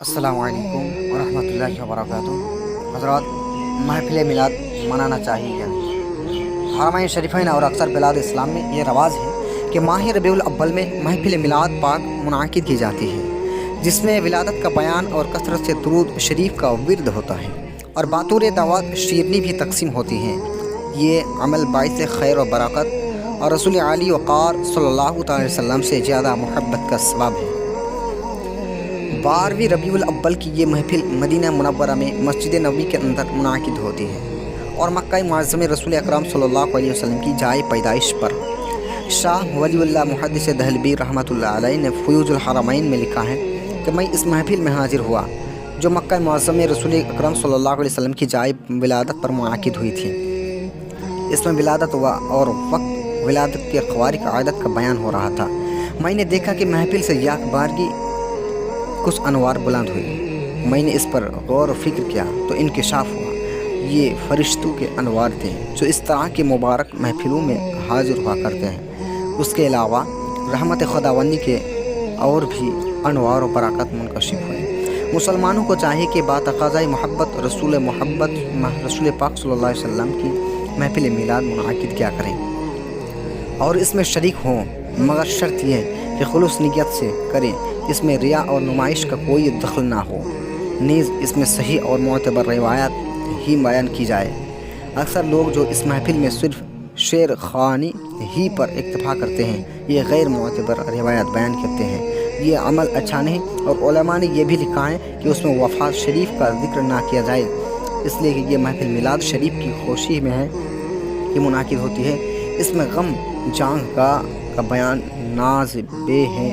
अस्सलाम वालेकुम वरहमतुल्लाहि वबरकातुहू। हज़रात, महफ़िल मिलाद मनाना चाहिए या नहीं? हरमैन शरीफ़ैन और अक्सर बिलाद इस्लाम में ये रवाज़ है कि माह रबीउल अव्वल में महफ़िल मिलाद पाक मुनाक़िद की जाती है, जिसमें विलादत का बयान और कसरत से दुरूद शरीफ का विर्द होता है और बातूर दावत शीरनी भी तकसीम होती हैं। ये अमल बाइस खैर और बरकत और रसूल आली वक़ार सल्लल्लाहु अलैहि वसल्लम से ज़्यादा मोहब्बत का सबब है। 12वीं रबीउल अव्वल की ये महफ़िल मदीना मुनव्वरा में मस्जिद नबवी के अंदर मुनाक़िद होती है और मक्का मुअज़्ज़म में रसूल अकरम सल्लल्लाहु अलैहि वसल्लम की जाए पैदाइश पर शाह वलीउल्लाह मुहद्दिस दहलवी रहमतुल्लाह अलैह ने फ़ुयूज़ुल हरमैन में लिखा है कि मैं इस महफ़िल में हाजिर हुआ जो मक्का मुअज़्ज़म में रसूल अकरम सल्लल्लाहु अलैहि वसल्लम की जाए विलादत पर मुनाक़िद हुई थी। इसमें विलादत और वक्त विलादत के ख़वारिक़ आदत का बयान हो रहा था। मैंने देखा कि महफ़िल से याक बारगी कुछ अनवार बुलंद हुई। मैंने इस पर गौर व फिक्र किया तो इंकशाफ हुआ ये फ़रिश्तों के अनवार थे जो इस तरह के मुबारक महफ़िलों में हाजिर हुआ करते हैं। उसके अलावा रहमत खुदावंदी के और भी अनवार व बरकत मुनकशिफ हुए। मुसलमानों को चाहिए कि बातक़ाज़ाए मोहब्बत रसूल पाक सल्लल्लाहु अलैहि वसल्लम की महफ़िल मिलाद मुनाक़िद किया करें और इसमें शरीक हों, मगर शर्त यह कि खुलूस नियत से करें। इसमें रिया और नुमाइश का कोई दखल ना हो। नीज़ इसमें सही और मोतबर रिवायत ही बयान की जाए। अक्सर लोग जो इस महफ़िल में सिर्फ शेर ख़ानी ही पर इक्तफ़ा करते हैं, ये गैर मोतबर रिवायत बयान करते हैं। ये अमल अच्छा नहीं और उलमा ने यह भी लिखा है कि उसमें वफ़ात शरीफ का जिक्र ना किया जाए, इसलिए कि ये महफ़िल मिलाद शरीफ की खुशी में है कि मुनाक़िद होती है। इसमें गम जांगा का बयान नाज बे है।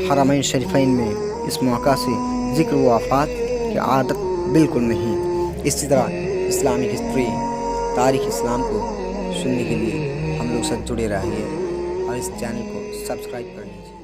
हरमैन शरीफ़ैन में इस मौका से ज़िक्र वफ़ात की आदत बिल्कुल नहीं। इसी तरह इस्लामिक हिस्ट्री तारीख़ इस्लाम को सुनने के लिए हम लोग साथ जुड़े रहिए और इस चैनल को सब्सक्राइब कर लीजिए।